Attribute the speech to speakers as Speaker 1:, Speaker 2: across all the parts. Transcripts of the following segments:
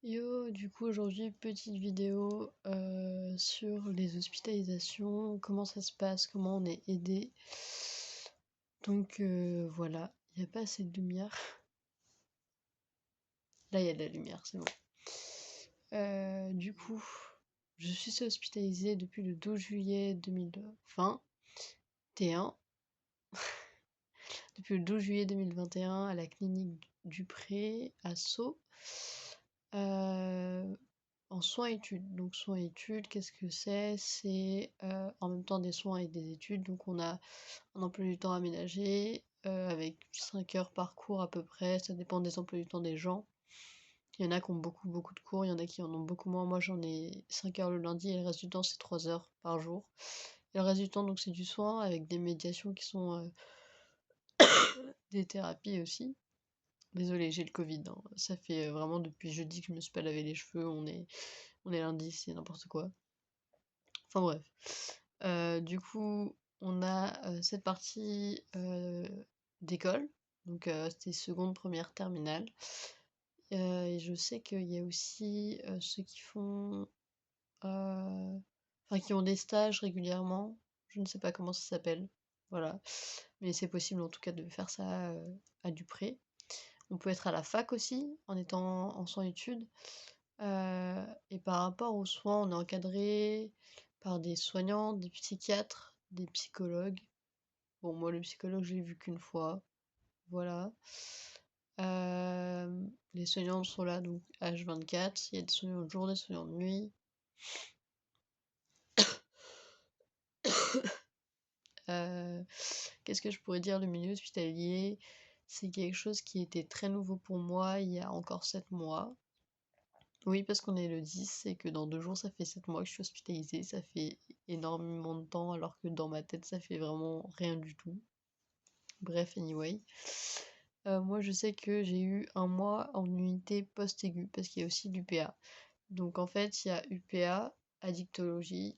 Speaker 1: Yo, du coup aujourd'hui petite vidéo sur les hospitalisations, comment ça se passe, comment on est aidé. Donc voilà, il n'y a pas assez de lumière. Là il y a de la lumière, c'est bon. Du coup, je suis hospitalisée depuis le 12 juillet 2021. Depuis le 12 juillet 2021 à la clinique du Pré à Sceaux. En soins-études. Donc soins-études, qu'est-ce que c'est? C'est en même temps des soins et des études. Donc on a un emploi du temps aménagé avec 5 heures par cours à peu près. Ça dépend des emplois du temps des gens. Il y en a qui ont beaucoup de cours, il y en a qui en ont beaucoup moins. Moi j'en ai 5 heures le lundi et le reste du temps c'est 3 heures par jour. Et le reste du temps donc c'est du soin avec des médiations qui sont des thérapies aussi. Désolée, j'ai le Covid, hein. Ça fait vraiment depuis jeudi que je me suis pas lavé les cheveux. On est lundi, c'est n'importe quoi. Enfin bref. Du coup, on a cette partie d'école. Donc c'était seconde, première, terminale. Et je sais qu'il y a aussi ceux qui font... Enfin, qui ont des stages régulièrement. Je ne sais pas comment ça s'appelle. Voilà. Mais c'est possible en tout cas de faire ça à Dupré. On peut être à la fac aussi, en étant en soins-études. Et par rapport aux soins, on est encadré par des soignants, des psychiatres, des psychologues. Bon, moi, le psychologue, je l'ai vu qu'une fois. Voilà. Les soignants sont là, donc H24. Il y a des soignants de jour, des soignants de nuit. Qu'est-ce que je pourrais dire? Le milieu hospitalier, c'est quelque chose qui était très nouveau pour moi il y a encore 7 mois. Oui, parce qu'on est le 10 et que dans 2 jours, ça fait 7 mois que je suis hospitalisée. Ça fait énormément de temps, alors que dans ma tête, ça fait vraiment rien du tout. Bref, anyway. Moi, je sais que j'ai eu un mois en unité post-aiguë, parce qu'il y a aussi l'UPA. Donc en fait, il y a UPA, addictologie,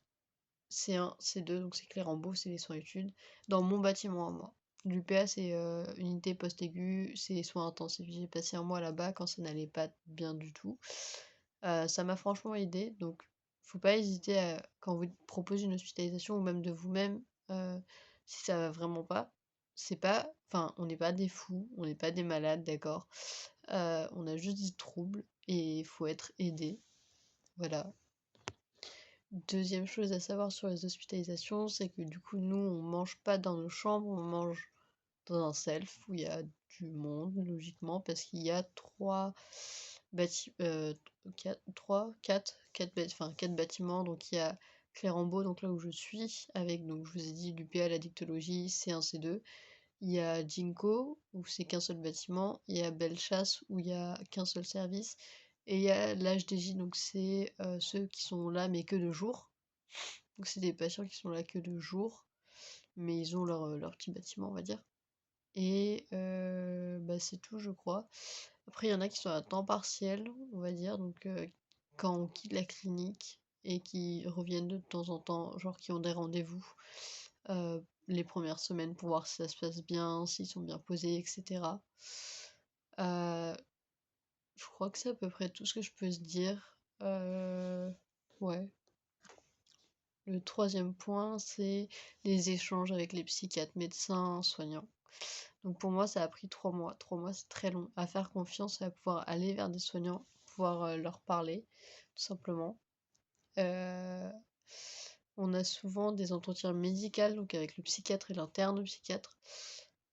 Speaker 1: C1, C2, donc c'est Clérambault, c'est les soins-études, dans mon bâtiment à moi. L'UPA, c'est unité post-aiguë, c'est les soins intensifs. J'ai passé un mois là-bas quand ça n'allait pas bien du tout. Ça m'a franchement aidé, donc faut pas hésiter quand vous proposez une hospitalisation ou même de vous-même, si ça va vraiment pas, c'est pas, enfin, on n'est pas des fous, on n'est pas des malades, d'accord? On a juste des troubles et il faut être aidé, voilà. Deuxième chose à savoir sur les hospitalisations, c'est que du coup, nous, on mange pas dans nos chambres, on mange dans un self où il y a du monde, logiquement, parce qu'il y a quatre bâtiments. Donc il y a Clérambault, donc là où je suis, avec, donc je vous ai dit, l'UPA, la dictologie, C1, C2. Il y a Ginkgo, où c'est qu'un seul bâtiment. Il y a Bellechasse, où il y a qu'un seul service. Et il y a l'HDJ, donc c'est ceux qui sont là, mais que de jour. Donc c'est des patients qui sont là que de jour, mais ils ont leur petit bâtiment, on va dire. Et bah, c'est tout, je crois. Après, il y en a qui sont à temps partiel, on va dire, donc quand on quitte la clinique et qui reviennent de temps en temps, genre qui ont des rendez-vous les premières semaines pour voir si ça se passe bien, s'ils sont bien posés, etc. Euh, je crois que c'est à peu près tout ce que je peux se dire. Ouais. Le troisième point, c'est les échanges avec les psychiatres, médecins, soignants. Donc pour moi, ça a pris 3 mois. 3 mois, c'est très long. À faire confiance et à pouvoir aller vers des soignants, pouvoir leur parler, tout simplement. Euh, on a souvent des entretiens médicaux, donc avec le psychiatre et l'interne psychiatre.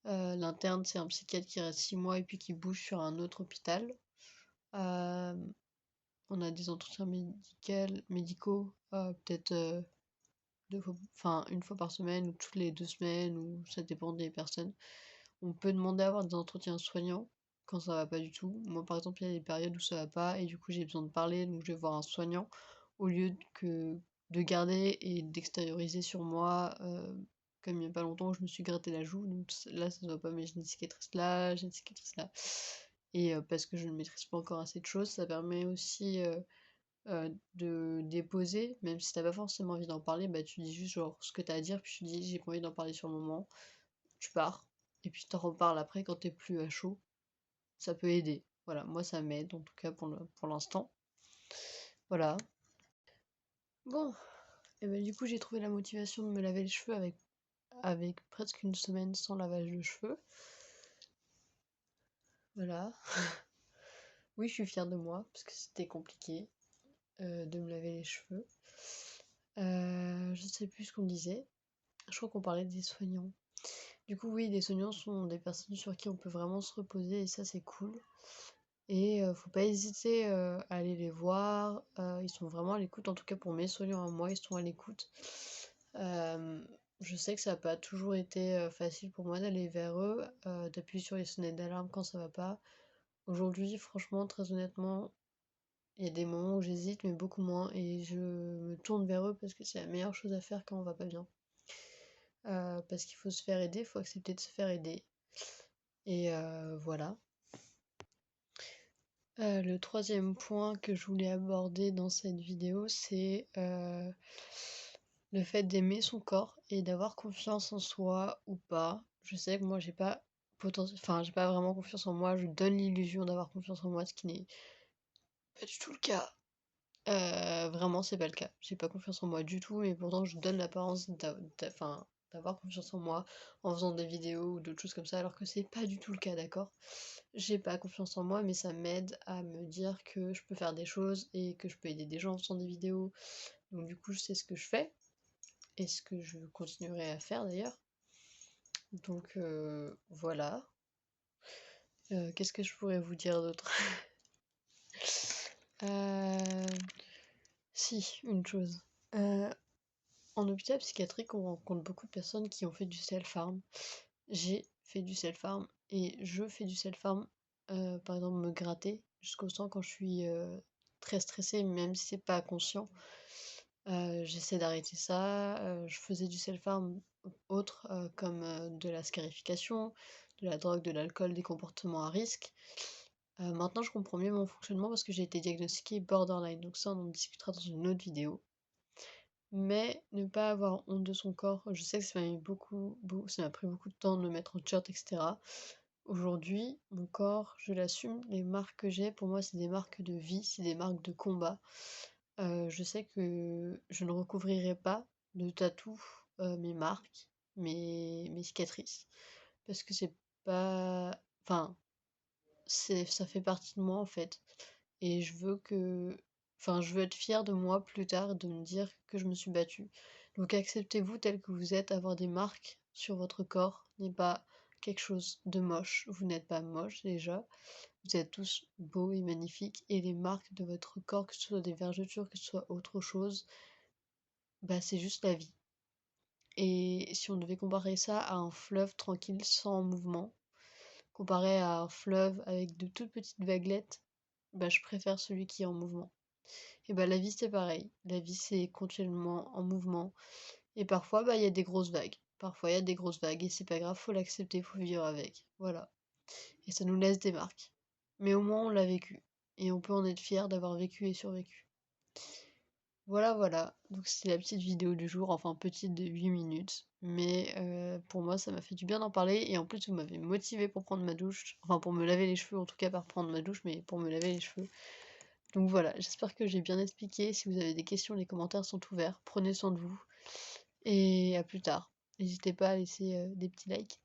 Speaker 1: L'interne, c'est un psychiatre qui reste 6 mois et puis qui bouge sur un autre hôpital. Euh, on a des entretiens médicaux, peut-être une fois par semaine ou toutes les 2 semaines, ou ça dépend des personnes. On peut demander à avoir des entretiens soignants quand ça va pas du tout. Moi, par exemple, il y a des périodes où ça va pas et du coup, j'ai besoin de parler, donc je vais voir un soignant au lieu de garder et d'extérioriser sur moi. Comme il y a pas longtemps, je me suis gratté la joue, donc là, ça se voit pas, mais j'ai une cicatrice là, j'ai une cicatrice là. Et parce que je ne maîtrise pas encore assez de choses, ça permet aussi de déposer, même si t'as pas forcément envie d'en parler, bah tu dis juste genre ce que t'as à dire, puis tu dis j'ai pas envie d'en parler sur le moment, tu pars, et puis t'en reparles après quand t'es plus à chaud. Ça peut aider. Voilà, moi ça m'aide en tout cas pour l'instant. Voilà. Bon, et ben du coup j'ai trouvé la motivation de me laver les cheveux avec presque une semaine sans lavage de cheveux. Voilà. Oui, je suis fière de moi parce que c'était compliqué de me laver les cheveux. Je sais plus ce qu'on disait. Je crois qu'on parlait des soignants. Du coup, oui, les soignants sont des personnes sur qui on peut vraiment se reposer et ça, c'est cool. Et faut pas hésiter à aller les voir. Ils sont vraiment à l'écoute, en tout cas pour mes soignants à moi, ils sont à l'écoute. Je sais que ça n'a pas toujours été facile pour moi d'aller vers eux, d'appuyer sur les sonnettes d'alarme quand ça va pas. Aujourd'hui, franchement, très honnêtement, il y a des moments où j'hésite, mais beaucoup moins, et je me tourne vers eux parce que c'est la meilleure chose à faire quand on va pas bien. Parce qu'il faut se faire aider, il faut accepter de se faire aider. Et voilà. Le troisième point que je voulais aborder dans cette vidéo, c'est le fait d'aimer son corps et d'avoir confiance en soi ou pas. Je sais que moi j'ai pas vraiment confiance en moi, je donne l'illusion d'avoir confiance en moi, ce qui n'est pas du tout le cas. Vraiment, c'est pas le cas. J'ai pas confiance en moi du tout, mais pourtant je donne l'apparence d'avoir confiance en moi en faisant des vidéos ou d'autres choses comme ça, alors que c'est pas du tout le cas, d'accord? J'ai pas confiance en moi, mais ça m'aide à me dire que je peux faire des choses et que je peux aider des gens en faisant des vidéos. Donc du coup, je sais ce que je fais et ce que je continuerai à faire d'ailleurs. Donc voilà. Qu'est-ce que je pourrais vous dire d'autre? Euh, Si, une chose. En hôpital psychiatrique, on rencontre beaucoup de personnes qui ont fait du self-harm. J'ai fait du self-harm et je fais du self-harm, par exemple me gratter jusqu'au sang quand je suis très stressée, même si c'est pas conscient. J'essaie d'arrêter ça. Je faisais du self-harm autre, comme de la scarification, de la drogue, de l'alcool, des comportements à risque. Maintenant, je comprends mieux mon fonctionnement parce que j'ai été diagnostiquée borderline, donc ça, on en discutera dans une autre vidéo. Mais ne pas avoir honte de son corps, je sais que ça m'a mis ça m'a pris beaucoup de temps de me mettre en t-shirt, etc. Aujourd'hui, mon corps, je l'assume, les marques que j'ai, pour moi, c'est des marques de vie, c'est des marques de combat. Je sais que je ne recouvrirai pas de tatou mes marques, mes cicatrices, parce que c'est pas... Enfin, ça fait partie de moi en fait. Et je veux être fière de moi plus tard, de me dire que je me suis battue. Donc acceptez-vous tel que vous êtes, avoir des marques sur votre corps n'est pas quelque chose de moche. Vous n'êtes pas moche déjà. Vous êtes tous beaux et magnifiques. Et les marques de votre corps, que ce soit des vergetures, que ce soit autre chose, bah c'est juste la vie. Et si on devait comparer ça à un fleuve tranquille sans mouvement, comparé à un fleuve avec de toutes petites vaguelettes, bah je préfère celui qui est en mouvement. Et bah la vie c'est pareil. La vie c'est continuellement en mouvement. Et parfois bah il y a des grosses vagues. Parfois il y a des grosses vagues et c'est pas grave, faut l'accepter, faut vivre avec. Voilà. Et ça nous laisse des marques. Mais au moins on l'a vécu. Et on peut en être fier d'avoir vécu et survécu. Voilà, voilà. Donc c'était la petite vidéo du jour, enfin petite de 8 minutes. Mais pour moi ça m'a fait du bien d'en parler. Et en plus vous m'avez motivé pour prendre ma douche. Enfin pour me laver les cheveux, en tout cas pas pour prendre ma douche, mais pour me laver les cheveux. Donc voilà, j'espère que j'ai bien expliqué. Si vous avez des questions, les commentaires sont ouverts. Prenez soin de vous. Et à plus tard. N'hésitez pas à laisser des petits likes.